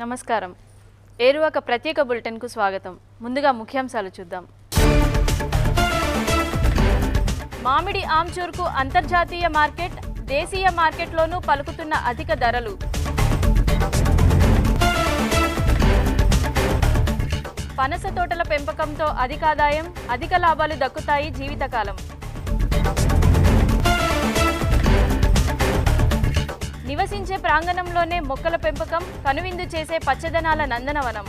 నమస్కారం. ఏరువాక ప్రత్యేక బులెటిన్కు స్వాగతం. ముందుగా ముఖ్యాంశాలు చూద్దాం. మామిడి ఆమ్చూర్కు అంతర్జాతీయ మార్కెట్, దేశీయ మార్కెట్లోనూ పలుకుతున్న అధిక ధరలు. పనస తోటల పెంపకంతో అధిక ఆదాయం, అధిక లాభాలు దక్కుతాయి జీవితకాలం. నివసించే ప్రాంగణంలోనే మొక్కల పెంపకం, కనువిందు చేసే పచ్చదనాల నందనవనం.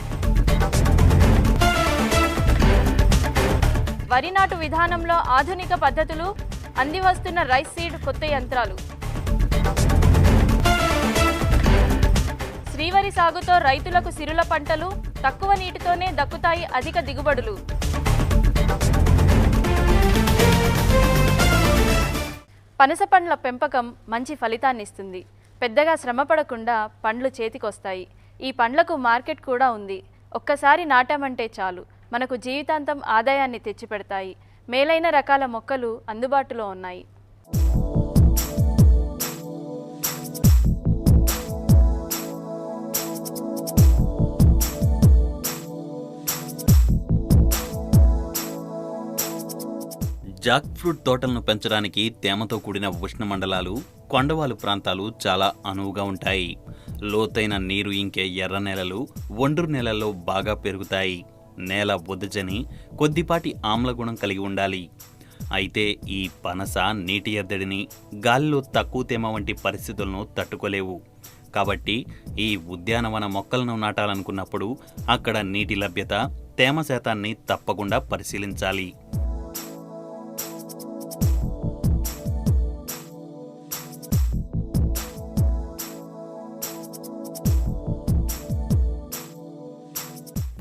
వరి నాటు విధానంలో ఆధునిక పద్ధతులు, అందివస్తున్న రైస్ సీడ్ కొత్త యంత్రాలు. శ్రీవరి సాగుతో రైతులకు సిరుల పంటలు, తక్కువ నీటితోనే దక్కుతాయి అధిక దిగుబడులు. పనస పండ్ల పెంపకం మంచి ఫలితాన్నిస్తుంది. పెద్దగా శ్రమపడకుండా పండ్లు చేతికొస్తాయి. ఈ పండ్లకు మార్కెట్ కూడా ఉంది. ఒక్కసారి నాటామంటే చాలు, మనకు జీవితాంతం ఆదాయాన్ని తెచ్చిపెడతాయి. మేలైన రకాల మొక్కలు అందుబాటులో ఉన్నాయి. జాక్ ఫ్రూట్ తోటలను పెంచడానికి తేమతో కూడిన ఉష్ణమండలాలు, కొండవాలు ప్రాంతాలు చాలా అనువుగా ఉంటాయి. లోతైన నీరు ఇంకే ఎర్ర నేలలు, ఒండ్రు నేలల్లో బాగా పెరుగుతాయి. నేల ఒద్దజని కొద్దిపాటి ఆమ్లగుణం కలిగి ఉండాలి. అయితే ఈ పనస నీటి ఎద్దడిని, గాలిలో తక్కువ తేమ వంటి పరిస్థితులను తట్టుకోలేవు. కాబట్టి ఈ ఉద్యానవన మొక్కలను నాటాలనుకున్నప్పుడు అక్కడ నీటి లభ్యత, తేమ శాతాన్ని తప్పకుండా పరిశీలించాలి.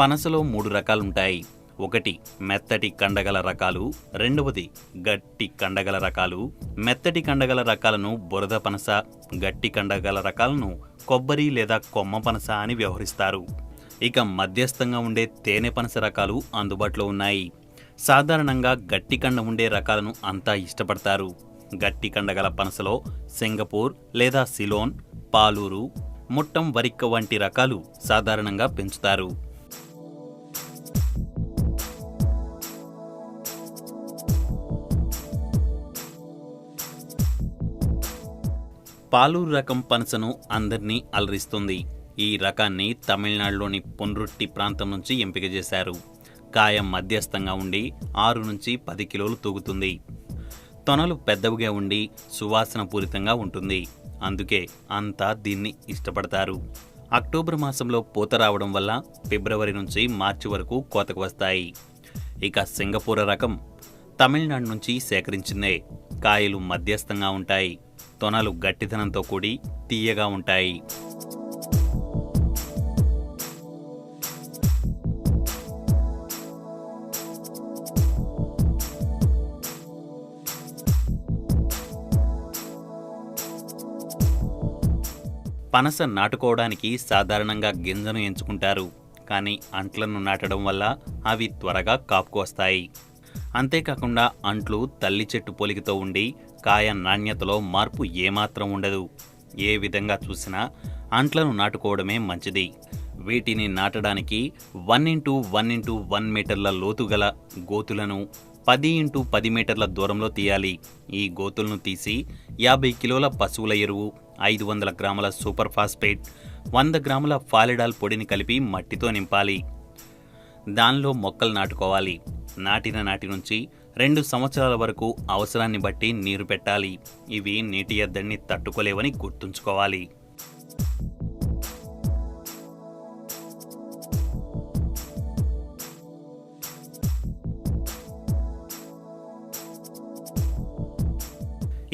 పనసలో 3 రకాలుంటాయి. ఒకటి మెత్తటి కండగల రకాలు, రెండవది గట్టి కండగల రకాలు. మెత్తటి కండగల రకాలను బురద పనస, గట్టి కండగల రకాలను కొబ్బరి లేదా కొమ్మ పనస అని వ్యవహరిస్తారు. ఇక మధ్యస్థంగా ఉండే తేనె పనస రకాలు అందుబాటులో ఉన్నాయి. సాధారణంగా గట్టి కండ ఉండే రకాలను అంతా ఇష్టపడతారు. గట్టి కండగల పనసలో సింగపూర్ లేదా సిలోన్, పాలూరు, ముట్టం వరిక్క వంటి రకాలు సాధారణంగా పెంచుతారు. పాలూరు రకం పనసను అందరినీ అలరిస్తుంది. ఈ రకాన్ని తమిళనాడులోని పొన్రుట్టి ప్రాంతం నుంచి ఎంపిక చేశారు. కాయ మధ్యస్థంగా ఉండి 6 నుంచి 10 కిలోలు తూగుతుంది. తొనలు పెద్దవిగా ఉండి సువాసన పూరితంగా ఉంటుంది. అందుకే అంతా దీన్ని ఇష్టపడతారు. అక్టోబర్ మాసంలో పూత రావడం వల్ల ఫిబ్రవరి నుంచి మార్చి వరకు కోతకు వస్తాయి. ఇక సింగపూర రకం తమిళనాడు నుంచి సేకరించిందే. కాయలు మధ్యస్థంగా ఉంటాయి. తొనలు గట్టిదనంతో కూడి తీయగా ఉంటాయి. పనస నాటుకోవడానికి సాధారణంగా గింజను ఎంచుకుంటారు. కానీ అంట్లను నాటడం వల్ల అవి త్వరగా కాపుకు వస్తాయి. అంతేకాకుండా అంట్లు తల్లి చెట్టు పోలికతో ఉండి కాయ నాణ్యతలో మార్పు ఏమాత్రం ఉండదు. ఏ విధంగా చూసినా అంట్లను నాటుకోవడమే మంచిది. వీటిని నాటడానికి 1x1x1 మీటర్ల లోతుగల గోతులను 10x10 మీటర్ల దూరంలో తీయాలి. ఈ గోతులను తీసి 50 కిలోల పశువుల ఎరువు, 500 గ్రాముల సూపర్ ఫాస్ఫేట్, 100 గ్రాముల ఫాలిడాల్ పొడిని కలిపి మట్టితో నింపాలి. దానిలో మొక్కలు నాటుకోవాలి. నాటిన నాటి నుంచి 2 సంవత్సరాల వరకు అవసరాన్ని బట్టి నీరు పెట్టాలి. ఇవి నీటి ఎద్దడిని తట్టుకోలేవని గుర్తుంచుకోవాలి.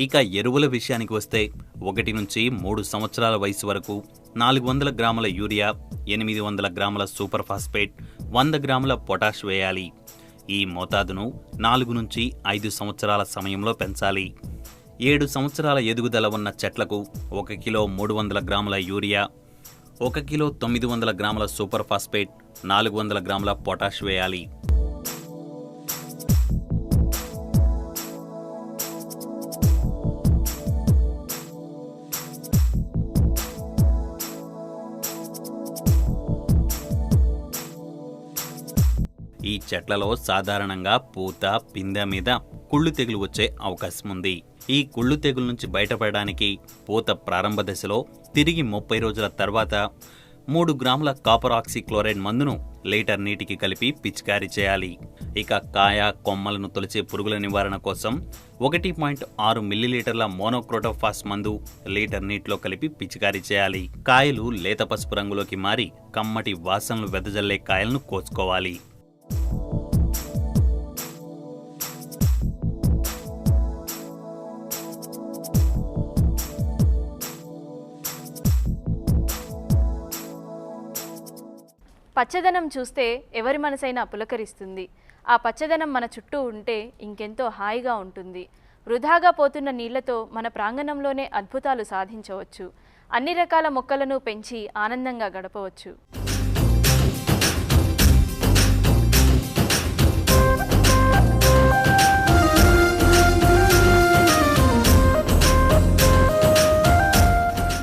ఇక ఎరువుల విషయానికి వస్తే 1 నుంచి 3 సంవత్సరాల వయసు వరకు 400 గ్రాముల యూరియా, 800 గ్రాముల సూపర్ ఫాస్ఫేట్, 100 గ్రాముల పొటాష్ వేయాలి. ఈ మోతాదును 4 నుంచి 5 సంవత్సరాల సమయంలో పెంచాలి. 7 సంవత్సరాల ఎదుగుదల ఉన్న చెట్లకు 1 కిలో 300 గ్రాముల యూరియా, 1 కిలో 900 గ్రాముల సూపర్ ఫాస్ఫేట్, 400 గ్రాముల పొటాష్ వేయాలి. చెట్లలో సాధారణంగా పూత, పిందె మీద కుళ్ళు తెగులు వచ్చే అవకాశం ఉంది. ఈ కుళ్ళు తెగులు నుంచి బయటపడడానికి పూత ప్రారంభ దశలో తిరిగి 30 రోజుల తర్వాత 3 గ్రాముల కాపర్ ఆక్సీక్లోరైడ్ మందును లీటర్ నీటికి కలిపి పిచికారీ చేయాలి. ఇక కాయ, కొమ్మలను తొలిచే పురుగుల నివారణ కోసం 1.6 మిల్లీలీటర్ల మోనోక్రోటోఫాస్ మందు లీటర్ నీటిలో కలిపి పిచికారీ చేయాలి. కాయలు లేత పసుపు రంగులోకి మారి కమ్మటి వాసనలు వెదజల్లే కాయలను కోసుకోవాలి. పచ్చదనం చూస్తే ఎవరి మనసైనా పులకరిస్తుంది. ఆ పచ్చదనం మన చుట్టూ ఉంటే ఇంకెంతో హాయిగా ఉంటుంది. వృధాగా పోతున్న నీళ్లతో మన ప్రాంగణంలోనే అద్భుతాలు సాధించవచ్చు. అన్ని రకాల మొక్కలను పెంచి ఆనందంగా గడపవచ్చు.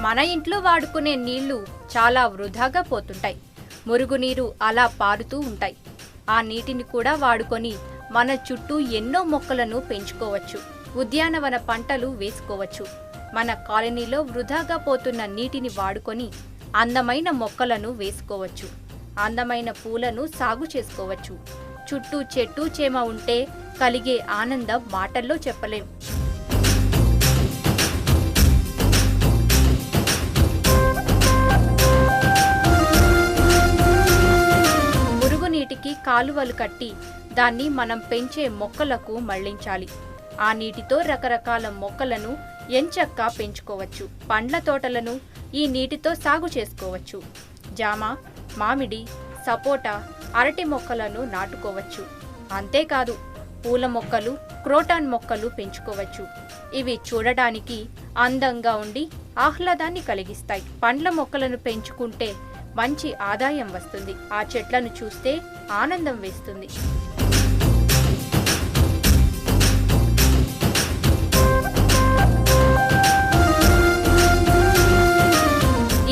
మన ఇంట్లో వాడుకునే నీళ్లు చాలా వృధాగా పోతుంటాయి. మురుగునీరు అలా పారుతూ ఉంటాయి. ఆ నీటిని కూడా వాడుకొని మన చుట్టూ ఎన్నో మొక్కలను పెంచుకోవచ్చు. ఉద్యానవన పంటలు వేసుకోవచ్చు. మన కాలనీలో వృధాగా పోతున్న నీటిని వాడుకొని అందమైన మొక్కలను వేసుకోవచ్చు. అందమైన పూలను సాగు చేసుకోవచ్చు. చుట్టూ చెట్టు చేమ ఉంటే కలిగే ఆనందం మాటల్లో చెప్పలేం. నీటికి కాలువలు కట్టి దాన్ని మనం పెంచే మొక్కలకు మళ్లించాలి. ఆ నీటితో రకరకాల మొక్కలను ఎంచక్కా పెంచుకోవచ్చు. పండ్ల తోటలను ఈ నీటితో సాగు చేసుకోవచ్చు. జామ, మామిడి, సపోటా, అరటి మొక్కలను నాటుకోవచ్చు. అంతేకాదు పూల మొక్కలు, క్రోటాన్ మొక్కలు పెంచుకోవచ్చు. ఇవి చూడడానికి అందంగా ఉండి ఆహ్లాదాన్ని కలిగిస్తాయి. పండ్ల మొక్కలను పెంచుకుంటే మంచి ఆదాయం వస్తుంది. ఆ చెట్లను చూస్తే ఆనందం వేస్తుంది.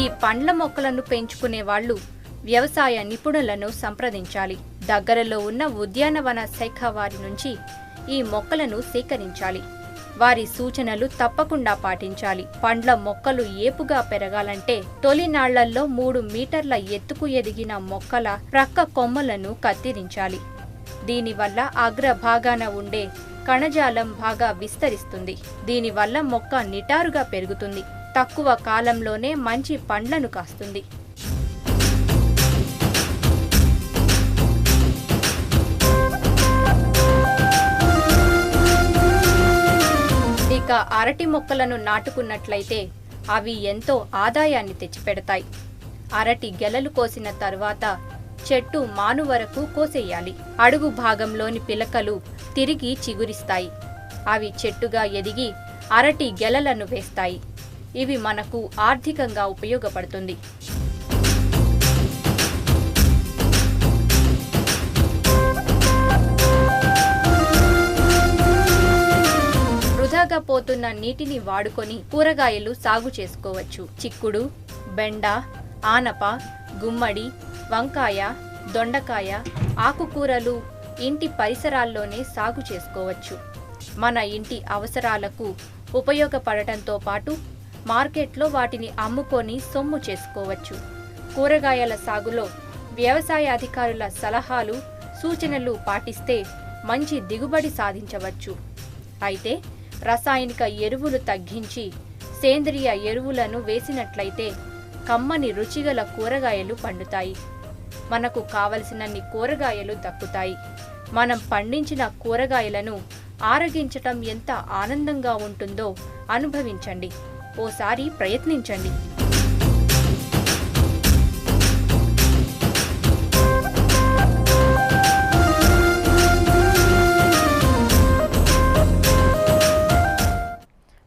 ఈ పండ్ల మొక్కలను పెంచుకునే వాళ్ళు వ్యవసాయ నిపుణులను సంప్రదించాలి. దగ్గరలో ఉన్న ఉద్యానవన శాఖ వారి నుంచి ఈ మొక్కలను సేకరించాలి. వారి సూచనలు తప్పకుండా పాటించాలి. పండ్ల మొక్కలు ఏపుగా పెరగాలంటే తొలినాళ్లలో 3 మీటర్ల ఎత్తుకు ఎదిగిన మొక్కల ప్రక్క కొమ్మలను కత్తిరించాలి. దీనివల్ల అగ్రభాగాన ఉండే కణజాలం బాగా విస్తరిస్తుంది. దీనివల్ల మొక్క నిటారుగా పెరుగుతుంది. తక్కువ కాలంలోనే మంచి పండ్లను కాస్తుంది. ఇక అరటి మొక్కలను నాటుకున్నట్లయితే అవి ఎంతో ఆదాయాన్ని తెచ్చిపెడతాయి. అరటి గెలలు కోసిన తరువాత చెట్టు మాను వరకు కోసేయాలి. అడుగు భాగంలోని పిలకలు తిరిగి చిగురిస్తాయి. అవి చెట్టుగా ఎదిగి అరటి గెలలను వేస్తాయి. ఇవి మనకు ఆర్థికంగా ఉపయోగపడుతుంది. వృధాగా పోతున్న నీటిని వాడుకొని కూరగాయలు సాగు చేసుకోవచ్చు. చిక్కుడు, బెండ, ఆనప, గుమ్మడి, వంకాయ, దొండకాయ, ఆకుకూరలు ఇంటి పరిసరాల్లోనే సాగు చేసుకోవచ్చు. మన ఇంటి అవసరాలకు ఉపయోగపడటంతో పాటు మార్కెట్లో వాటిని అమ్ముకొని సొమ్ము చేసుకోవచ్చు. కూరగాయల సాగులో వ్యవసాయ అధికారుల సలహాలు, సూచనలు పాటిస్తే మంచి దిగుబడి సాధించవచ్చు. అయితే రసాయనిక ఎరువులు తగ్గించి సేంద్రియ ఎరువులను వేసినట్లయితే కమ్మని రుచిగల కూరగాయలు పండుతాయి. మనకు కావలసినన్ని కూరగాయలు దక్కుతాయి. మనం పండించిన కూరగాయలను ఆరగించటం ఎంత ఆనందంగా ఉంటుందో అనుభవించండి. ఓసారి ప్రయత్నించండి.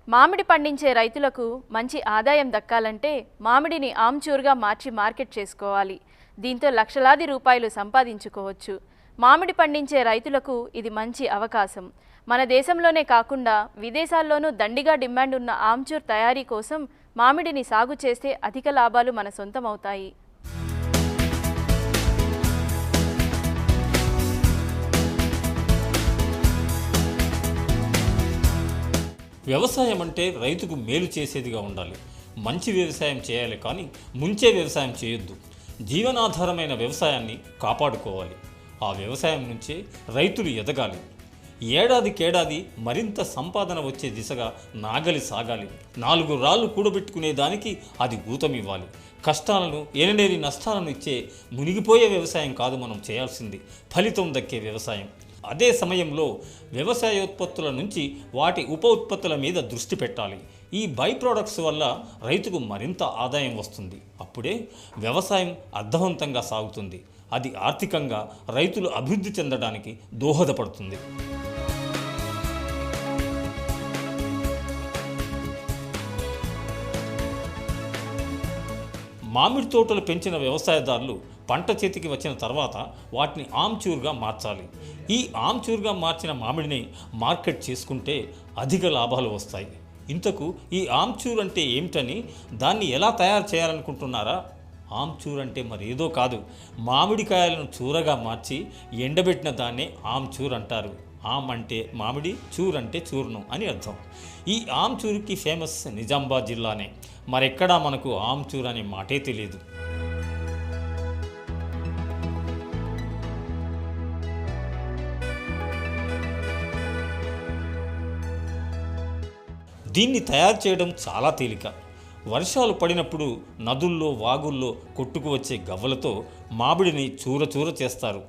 మామిడి పండించే రైతులకు మంచి ఆదాయం దక్కాలంటే మామిడిని ఆమ్చూరుగా మార్చి మార్కెట్ చేసుకోవాలి. దీంతో లక్షలాది రూపాయలు సంపాదించుకోవచ్చు. మామిడి పండించే రైతులకు ఇది మంచి అవకాశం. మన దేశంలోనే కాకుండా విదేశాల్లోనూ దండిగా డిమాండ్ ఉన్న ఆమ్చూర్ తయారీ కోసం మామిడిని సాగు చేస్తే అధిక లాభాలు మన సొంతమవుతాయి. వ్యవసాయం అంటే రైతుకు మేలు చేసేదిగా ఉండాలి. మంచి వ్యవసాయం చేయాలి, కానీ ముంచే వ్యవసాయం చేయొద్దు. జీవనాధారమైన వ్యవసాయాన్ని కాపాడుకోవాలి. ఆ వ్యవసాయం నుంచే రైతులు ఎదగాలి. ఏడాదికేడాది మరింత సంపాదన వచ్చే దిశగా నాగలి సాగాలి. 4 రాళ్ళు కూడబెట్టుకునే దానికి అది ఊతమివ్వాలి. కష్టాలను, ఎనలేని నష్టాలను ఇచ్చే మునిగిపోయే వ్యవసాయం కాదు మనం చేయాల్సింది, ఫలితం దక్కే వ్యవసాయం. అదే సమయంలో వ్యవసాయోత్పత్తుల నుంచి వాటి ఉప ఉత్పత్తుల మీద దృష్టి పెట్టాలి. ఈ బై ప్రోడక్ట్స్ వల్ల రైతుకు మరింత ఆదాయం వస్తుంది. అప్పుడే వ్యవసాయం అర్థవంతంగా సాగుతుంది. అది ఆర్థికంగా రైతులు అభివృద్ధి చెందడానికి దోహదపడుతుంది. మామిడి తోటలు పెంచిన వ్యవసాయదారులు పంట చేతికి వచ్చిన తర్వాత వాటిని ఆమ్చూర్గా మార్చాలి. ఈ ఆమ్చూర్గా మార్చిన మామిడిని మార్కెట్ చేసుకుంటే అధిక లాభాలు వస్తాయి. ఇంతకు ఈ ఆమ్చూర్ అంటే ఏమిటని, దాన్ని ఎలా తయారు చేయాలనుకుంటున్నారా? ఆమ్చూర్ అంటే మరేదో కాదు, మామిడికాయలను చూరగా మార్చి ఎండబెట్టిన దాన్నే ఆమ్చూర్ అంటారు. ఆమ్ అంటే మామిడి, చూర్ అంటే చూర్ణం అని అర్థం. ఈ ఆమ్చూర్కి ఫేమస్ నిజామాబాద్ జిల్లానే. మరెక్కడా మనకు ఆమ్చూర్ అనే మాటే తెలియదు. దీన్ని తయారు చేయడం చాలా తేలిక. వర్షాలు పడినప్పుడు నదుల్లో, వాగుల్లో కొట్టుకు వచ్చే గవ్వలతో మామిడిని చూర చేస్తారు.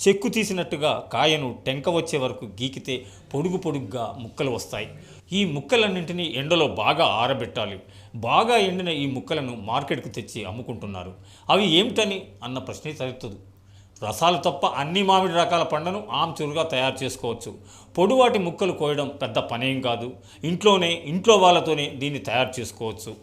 చెక్కు తీసినట్టుగా కాయను టెంక వచ్చే వరకు గీకితే పొడుగుగా ముక్కలు వస్తాయి. ఈ ముక్కలన్నింటినీ ఎండలో బాగా ఆరబెట్టాలి. బాగా ఎండిన ఈ ముక్కలను మార్కెట్కు తెచ్చి అమ్ముకుంటున్నారు. అవి ఏమిటని అన్న ప్రశ్నే తలెత్తదు. రసాలు తప్ప అన్ని మామిడి రకాల పండ్లను ఆమ్చూరుగా తయారు చేసుకోవచ్చు. పొడువాటి ముక్కలు కోయడం పెద్ద పనేం కాదు. ఇంట్లో వాళ్ళతోనే దీన్ని తయారు చేసుకోవచ్చు.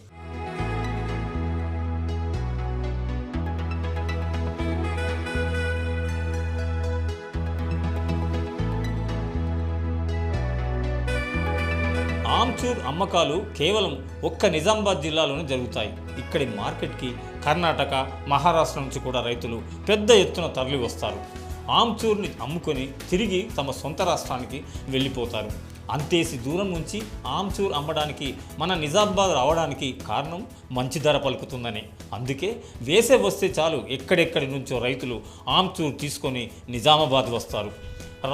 ఆమ్చూర్ అమ్మకాలు కేవలం ఒక్క నిజామాబాద్ జిల్లాలోనే జరుగుతాయి. ఇక్కడి మార్కెట్కి కర్ణాటక, మహారాష్ట్ర నుంచి కూడా రైతులు పెద్ద ఎత్తున తరలి వస్తారు. ఆమ్చూర్ని అమ్ముకొని తిరిగి తమ సొంత రాష్ట్రానికి వెళ్ళిపోతారు. అంతేసి దూరం నుంచి ఆమ్చూర్ అమ్మడానికి మన నిజామాబాద్ రావడానికి కారణం మంచి ధర పలుకుతుందని. అందుకే వేసవి వస్తే చాలు ఎక్కడెక్కడి నుంచో రైతులు ఆమ్చూర్ తీసుకొని నిజామాబాద్ వస్తారు.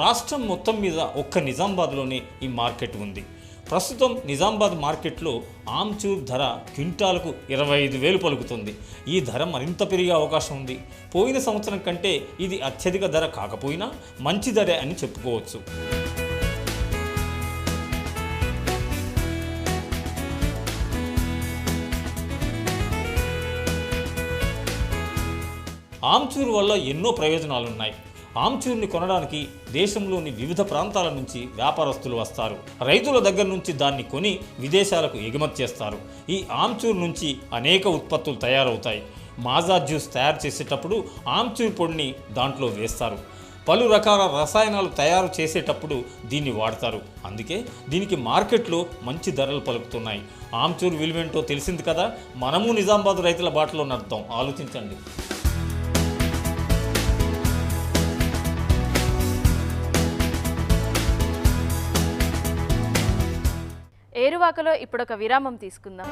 రాష్ట్రం మొత్తం మీద ఒక్క నిజామాబాద్లోనే ఈ మార్కెట్ ఉంది. ప్రస్తుతం నిజామాబాద్ మార్కెట్లో ఆమ్చూర్ ధర క్వింటాలకు 25,000 పలుకుతుంది. ఈ ధర మరింత పెరిగే అవకాశం ఉంది. పోయిన సంవత్సరం కంటే ఇది అత్యధిక ధర కాకపోయినా మంచి ధరే అని చెప్పుకోవచ్చు. ఆమ్చూర్ వల్ల ఎన్నో ప్రయోజనాలున్నాయి. ఆమ్చూర్ని కొనడానికి దేశంలోని వివిధ ప్రాంతాల నుంచి వ్యాపారస్తులు వస్తారు. రైతుల దగ్గర నుంచి దాన్ని కొని విదేశాలకు ఎగుమతి చేస్తారు. ఈ ఆమ్చూర్ నుంచి అనేక ఉత్పత్తులు తయారవుతాయి. మాజా జ్యూస్ తయారు చేసేటప్పుడు ఆమ్చూర్ పొడిని దాంట్లో వేస్తారు. పలు రకాల రసాయనాలు తయారు చేసేటప్పుడు దీన్ని వాడతారు. అందుకే దీనికి మార్కెట్లో మంచి ధరలు పలుకుతున్నాయి. ఆమ్చూర్ విలువేంటో తెలిసింది కదా. మనము నిజామాబాద్ రైతుల బాటలో నడుద్దాం. ఆలోచించండి. ఏరువాకలో ఇప్పుడొక విరామం తీసుకుందాం.